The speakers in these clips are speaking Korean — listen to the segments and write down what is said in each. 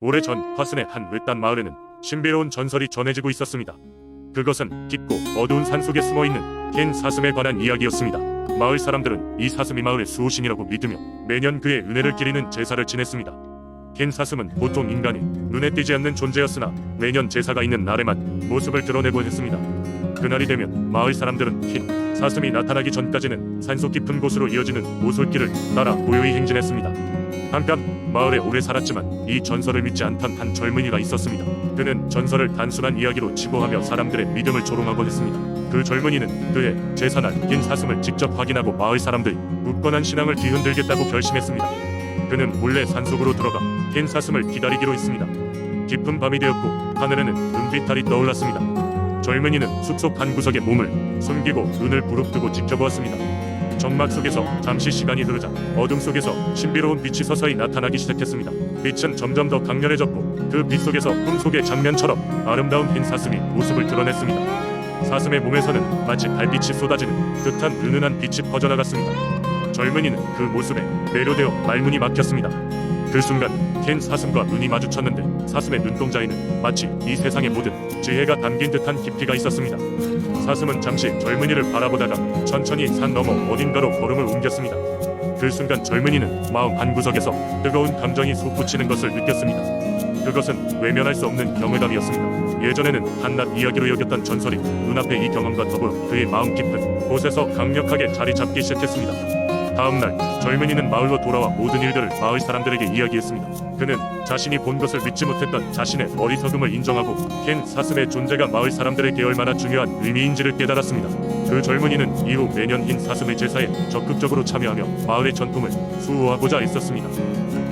오래전 화순의 한 외딴 마을에는 신비로운 전설이 전해지고 있었습니다. 그것은 깊고 어두운 산속에 숨어있는 겐 사슴에 관한 이야기였습니다. 마을 사람들은 이 사슴이 마을의 수호신이라고 믿으며 매년 그의 은혜를 기리는 제사를 지냈습니다. 겐 사슴은 보통 인간이 눈에 띄지 않는 존재였으나 매년 제사가 있는 날에만 모습을 드러내곤 했습니다. 그날이 되면 마을 사람들은 겐 사슴이 나타나기 전까지는 산속 깊은 곳으로 이어지는 오솔길을 따라 고요히 행진했습니다. 한편 마을에 오래 살았지만 이 전설을 믿지 않던 한 젊은이가 있었습니다. 그는 전설을 단순한 이야기로 치부하며 사람들의 믿음을 조롱하곤 했습니다. 그 젊은이는 그의 제사날 긴 사슴을 직접 확인하고 마을 사람들이 굳건한 신앙을 뒤흔들겠다고 결심했습니다. 그는 몰래 산속으로 들어가 긴 사슴을 기다리기로 했습니다. 깊은 밤이 되었고 하늘에는 은빛달이 떠올랐습니다. 젊은이는 숲속 한 구석에 몸을 숨기고 눈을 부릅뜨고 지켜보았습니다. 정막 속에서 잠시 시간이 흐르자 어둠 속에서 신비로운 빛이 서서히 나타나기 시작했습니다. 빛은 점점 더 강렬해졌고 그 빛 속에서 꿈속의 장면처럼 아름다운 흰 사슴이 모습을 드러냈습니다. 사슴의 몸에서는 마치 달빛이 쏟아지는 듯한 은은한 빛이 퍼져나갔습니다. 젊은이는 그 모습에 매료되어 말문이 막혔습니다. 그 순간 겐 사슴과 눈이 마주쳤는데 사슴의 눈동자에는 마치 이 세상의 모든 지혜가 담긴 듯한 깊이가 있었습니다. 사슴은 잠시 젊은이를 바라보다가 천천히 산 너머 어딘가로 걸음을 옮겼습니다. 그 순간 젊은이는 마음 한구석에서 뜨거운 감정이 솟구치는 것을 느꼈습니다. 그것은 외면할 수 없는 경외감이었습니다. 예전에는 한낱 이야기로 여겼던 전설이 눈앞에 이 경험과 더불어 그의 마음 깊은 곳에서 강력하게 자리 잡기 시작했습니다. 다음날 젊은이는 마을로 돌아와 모든 일들을 마을 사람들에게 이야기했습니다. 그는 자신이 본 것을 믿지 못했던 자신의 어리석음을 인정하고 겐 사슴의 존재가 마을 사람들에게 얼마나 중요한 의미인지를 깨달았습니다. 그 젊은이는 이후 매년 흰 사슴의 제사에 적극적으로 참여하며 마을의 전통을 수호하고자 애썼습니다.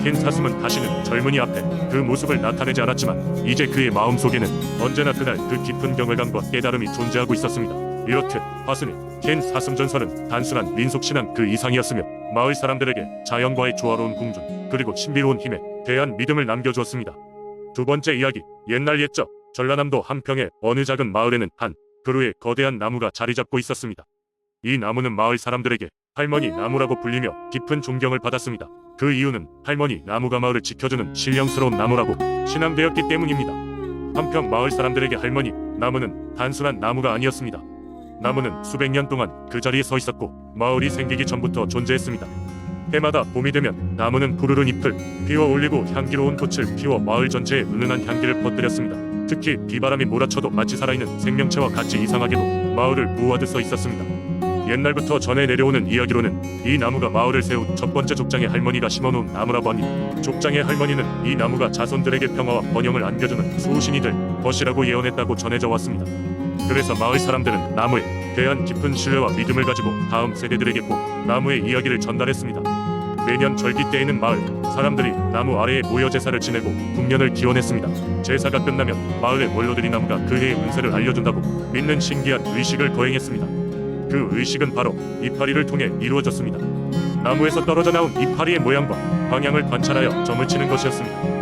흰 사슴은 다시는 젊은이 앞에 그 모습을 나타내지 않았지만 이제 그의 마음속에는 언제나 그날 그 깊은 경외감과 깨달음이 존재하고 있었습니다. 이렇듯 화순의 겐 사슴 전설은 단순한 민속신앙 그 이상이었으며 마을 사람들에게 자연과의 조화로운 공존 그리고 신비로운 힘에 대한 믿음을 남겨주었습니다. 두 번째 이야기, 옛날 옛적 전라남도 한평의 어느 작은 마을에는 한 그루의 거대한 나무가 자리 잡고 있었습니다. 이 나무는 마을 사람들에게 할머니 나무라고 불리며 깊은 존경을 받았습니다. 그 이유는 할머니 나무가 마을을 지켜주는 신령스러운 나무라고 신앙되었기 때문입니다. 한평 마을 사람들에게 할머니 나무는 단순한 나무가 아니었습니다. 나무는 수백 년 동안 그 자리에 서 있었고 마을이 생기기 전부터 존재했습니다. 해마다 봄이 되면 나무는 푸르른 잎을 피워 올리고 향기로운 꽃을 피워 마을 전체에 은은한 향기를 퍼뜨렸습니다. 특히 비바람이 몰아쳐도 마치 살아있는 생명체와 같이 이상하게도 마을을 보호하듯 서 있었습니다. 옛날부터 전해 내려오는 이야기로는 이 나무가 마을을 세운 첫 번째 족장의 할머니가 심어놓은 나무라고 하니 족장의 할머니는 이 나무가 자손들에게 평화와 번영을 안겨주는 수호신이 될 것이라고 예언했다고 전해져 왔습니다. 그래서 마을 사람들은 나무에 대한 깊은 신뢰와 믿음을 가지고 다음 세대들에게 꼭 나무의 이야기를 전달했습니다. 매년 절기 때에는 마을 사람들이 나무 아래에 모여 제사를 지내고 풍년을 기원했습니다. 제사가 끝나면 마을의 원로들이 나무가 그 해의 운세를 알려준다고 믿는 신기한 의식을 거행했습니다. 그 의식은 바로 이파리를 통해 이루어졌습니다. 나무에서 떨어져 나온 이파리의 모양과 방향을 관찰하여 점을 치는 것이었습니다.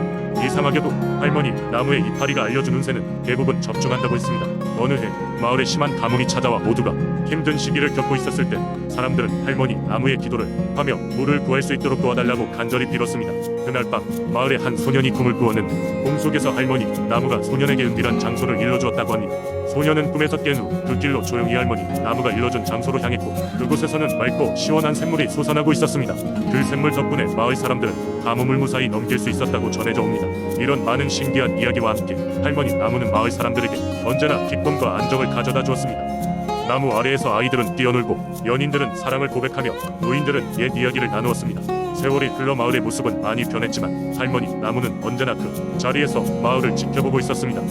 이상하게도 할머니 나무의 이파리가 알려준 운세는 대부분 적중한다고 했습니다. 어느 해 마을에 심한 가뭄이 찾아와 모두가 힘든 시기를 겪고 있었을 때 사람들은 할머니 나무의 기도를 하며 물을 구할 수 있도록 도와달라고 간절히 빌었습니다. 그날 밤 마을의 한 소년이 꿈을 꾸었는데 꿈속에서 할머니 나무가 소년에게 은밀한 장소를 일러주었다고 하니 소년은 꿈에서 깬 후 그 길로 조용히 할머니 나무가 일러준 장소로 향했고 그곳에서는 맑고 시원한 샘물이 솟아나고 있었습니다. 그 샘물 덕분에 마을 사람들은 가뭄을 무사히 넘길 수 있었다고 전해져 옵니다. 이런 많은 신기한 이야기와 함께 할머니 나무는 마을 사람들에게 언제나 기쁨과 안정을 가져다 주었습니다. 나무 아래에서 아이들은 뛰어놀고 연인들은 사랑을 고백하며 노인들은 옛 이야기를 나누었습니다. 세월이 흘러 마을의 모습은 많이 변했지만 할머니 나무는 언제나 그 자리에서 마을을 지켜보고 있었습니다.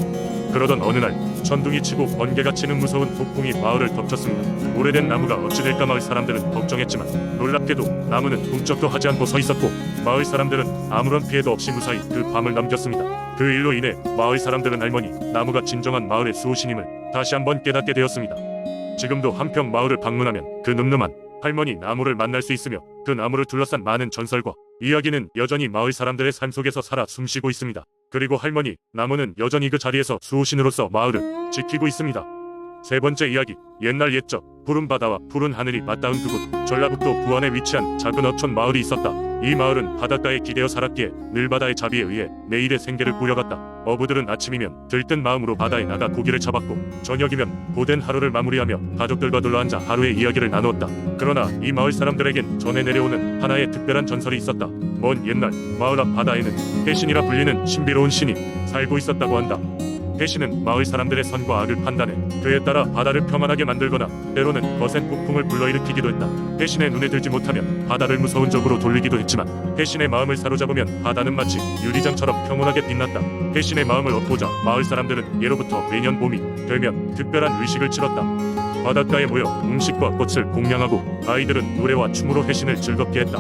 그러던 어느 날 천둥이 치고 번개가 치는 무서운 폭풍이 마을을 덮쳤습니다. 오래된 나무가 어찌 될까 마을 사람들은 걱정했지만 놀랍게도 나무는 꿈쩍도 하지 않고 서 있었고 마을 사람들은 아무런 피해도 없이 무사히 그 밤을 넘겼습니다. 그 일로 인해 마을 사람들은 할머니 나무가 진정한 마을의 수호신임을 다시 한번 깨닫게 되었습니다. 지금도 한평 마을을 방문하면 그 늠름한 할머니 나무를 만날 수 있으며 그 나무를 둘러싼 많은 전설과 이야기는 여전히 마을 사람들의 삶 속에서 살아 숨쉬고 있습니다. 그리고 할머니 나무는 여전히 그 자리에서 수호신으로서 마을을 지키고 있습니다. 세 번째 이야기, 옛날 옛적 푸른 바다와 푸른 하늘이 맞닿은 그곳 전라북도 부안에 위치한 작은 어촌 마을이 있었다. 이 마을은 바닷가에 기대어 살았기에 늘 바다의 자비에 의해 매일의 생계를 꾸려갔다. 어부들은 아침이면 들뜬 마음으로 바다에 나가 고기를 잡았고 저녁이면 고된 하루를 마무리하며 가족들과 둘러앉아 하루의 이야기를 나누었다. 그러나 이 마을 사람들에겐 전해 내려오는 하나의 특별한 전설이 있었다. 먼 옛날 마을 앞 바다에는 해신이라 불리는 신비로운 신이 살고 있었다고 한다. 해신은 마을 사람들의 선과 악을 판단해 그에 따라 바다를 평안하게 만들거나 때로는 거센 폭풍을 불러일으키기도 했다. 해신의 눈에 들지 못하면 바다를 무서운 적으로 돌리기도 했지만 해신의 마음을 사로잡으면 바다는 마치 유리장처럼 평온하게 빛났다. 해신의 마음을 얻고자 마을 사람들은 예로부터 매년 봄이 되면 특별한 의식을 치렀다. 바닷가에 모여 음식과 꽃을 공양하고 아이들은 노래와 춤으로 해신을 즐겁게 했다.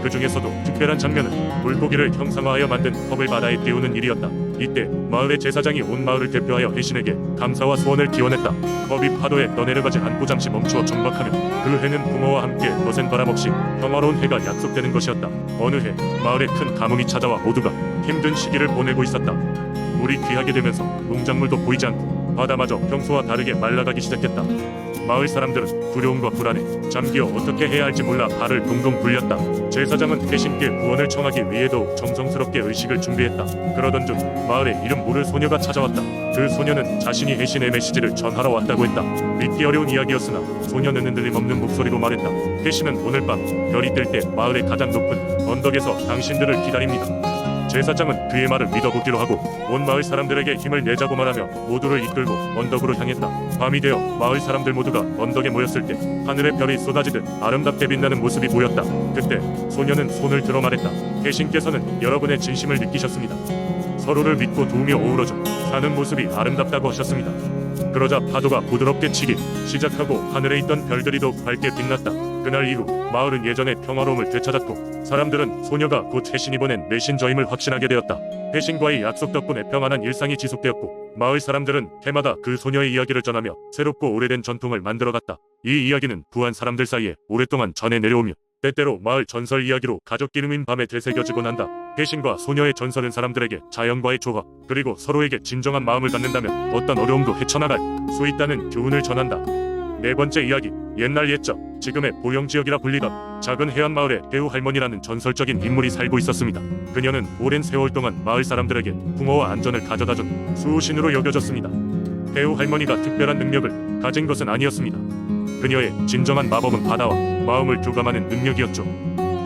그 중에서도 특별한 장면은 물고기를 형상화하여 만든 컵을 바다에 띄우는 일이었다. 이때 마을의 제사장이 온 마을을 대표하여 해신에게 감사와 소원을 기원했다. 컵이 파도에 떠내려가지 않고 잠시 멈추어 정박하면 그 해는 붕어와 함께 거센 바람 없이 평화로운 해가 약속되는 것이었다. 어느 해 마을에 큰 가뭄이 찾아와 모두가 힘든 시기를 보내고 있었다. 물이 귀하게 되면서 농작물도 보이지 않고 바다마저 평소와 다르게 말라가기 시작했다. 마을 사람들은 두려움과 불안에 잠기어 어떻게 해야 할지 몰라 발을 동동 굴렸다. 제사장은 해신께 구원을 청하기 위해 더욱 정성스럽게 의식을 준비했다. 그러던 중 마을에 이름 모를 소녀가 찾아왔다. 그 소녀는 자신이 해신의 메시지를 전하러 왔다고 했다. 믿기 어려운 이야기였으나 소녀는 흔들림 없는 목소리로 말했다. 해신은 오늘 밤 별이 뜰 때 마을의 가장 높은 언덕에서 당신들을 기다립니다. 제사장은 그의 말을 믿어보기로 하고 온 마을 사람들에게 힘을 내자고 말하며 모두를 이끌고 언덕으로 향했다. 밤이 되어 마을 사람들 모두가 언덕에 모였을 때 하늘에 별이 쏟아지듯 아름답게 빛나는 모습이 보였다. 그때 소녀는 손을 들어 말했다. 해신께서는 여러분의 진심을 느끼셨습니다. 서로를 믿고 도우며 어우러져 사는 모습이 아름답다고 하셨습니다. 그러자 파도가 부드럽게 치기 시작하고 하늘에 있던 별들이 더욱 밝게 빛났다. 그날 이후 마을은 예전의 평화로움을 되찾았고 사람들은 소녀가 곧 해신이 보낸 메신저임을 확신하게 되었다. 해신과의 약속 덕분에 평안한 일상이 지속되었고 마을 사람들은 해마다 그 소녀의 이야기를 전하며 새롭고 오래된 전통을 만들어갔다. 이 이야기는 부한 사람들 사이에 오랫동안 전해 내려오며 때때로 마을 전설 이야기로 가족끼리 민 밤에 되새겨지곤 한다. 해신과 소녀의 전설은 사람들에게 자연과의 조화 그리고 서로에게 진정한 마음을 갖는다면 어떤 어려움도 헤쳐나갈 수 있다는 교훈을 전한다. 네 번째 이야기, 옛날 옛적 지금의 보영지역이라 불리던 작은 해안마을에 배우 할머니라는 전설적인 인물이 살고 있었습니다. 그녀는 오랜 세월 동안 마을 사람들에게 붕어와 안전을 가져다준 수호신으로 여겨졌습니다. 배우 할머니가 특별한 능력을 가진 것은 아니었습니다. 그녀의 진정한 마법은 바다와 마음을 교감하는 능력이었죠.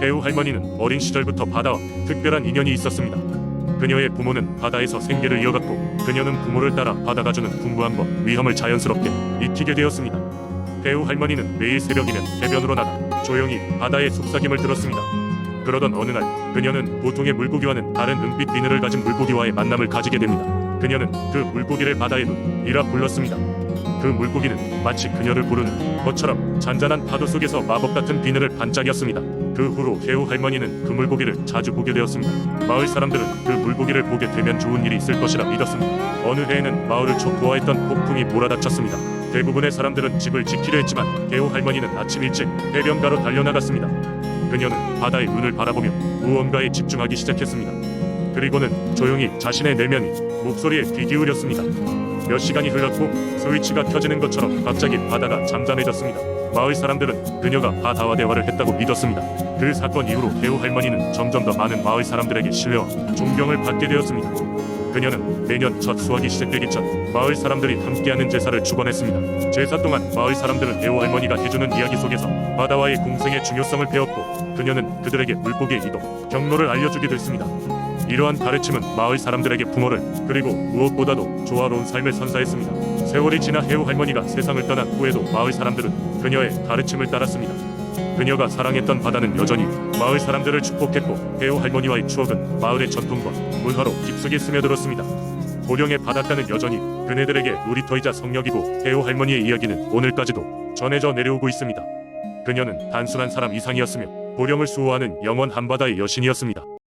배우 할머니는 어린 시절부터 바다와 특별한 인연이 있었습니다. 그녀의 부모는 바다에서 생계를 이어갔고 그녀는 부모를 따라 바다가 주는 풍부함과 위험을 자연스럽게 익히게 되었습니다. 배우 할머니는 매일 새벽이면 해변으로 나가 조용히 바다의 속삭임을 들었습니다. 그러던 어느 날 그녀는 보통의 물고기와는 다른 은빛 비늘을 가진 물고기와의 만남을 가지게 됩니다. 그녀는 그 물고기를 바다의 눈이라 불렀습니다. 그 물고기는 마치 그녀를 부르는 것처럼 잔잔한 파도 속에서 마법 같은 비늘을 반짝였습니다. 그 후로 배우 할머니는 그 물고기를 자주 보게 되었습니다. 마을 사람들은 그 물고기를 보게 되면 좋은 일이 있을 것이라 믿었습니다. 어느 해에는 마을을 촉구하였던 폭풍이 몰아닥쳤습니다. 대부분의 사람들은 집을 지키려 했지만 배우 할머니는 아침 일찍 해변가로 달려나갔습니다. 그녀는 바다의 눈을 바라보며 무언가에 집중하기 시작했습니다. 그리고는 조용히 자신의 내면이 목소리에 귀 기울였습니다. 몇 시간이 흘렀고 스위치가 켜지는 것처럼 갑자기 바다가 잠잠해졌습니다. 마을 사람들은 그녀가 바다와 대화를 했다고 믿었습니다. 그 사건 이후로 배우 할머니는 점점 더 많은 마을 사람들에게 신뢰와 존경을 받게 되었습니다. 그녀는 매년 첫 수확이 시작되기 전 마을 사람들이 함께하는 제사를 주관했습니다. 제사 동안 마을 사람들은 배우 할머니가 해주는 이야기 속에서 바다와의 공생의 중요성을 배웠고 그녀는 그들에게 물고기의 이동, 경로를 알려주기도 했습니다. 이러한 가르침은 마을 사람들에게 붕어를 그리고 무엇보다도 조화로운 삶을 선사했습니다. 세월이 지나 배우 할머니가 세상을 떠난 후에도 마을 사람들은 그녀의 가르침을 따랐습니다. 그녀가 사랑했던 바다는 여전히 마을 사람들을 축복했고 배우 할머니와의 추억은 마을의 전통과 문화로 깊숙이 스며들었습니다. 고령의 바닷가는 여전히 그네들에게 놀이터이자 성역이고 배우 할머니의 이야기는 오늘까지도 전해져 내려오고 있습니다. 그녀는 단순한 사람 이상이었으며 고령을 수호하는 영원 한바다의 여신이었습니다.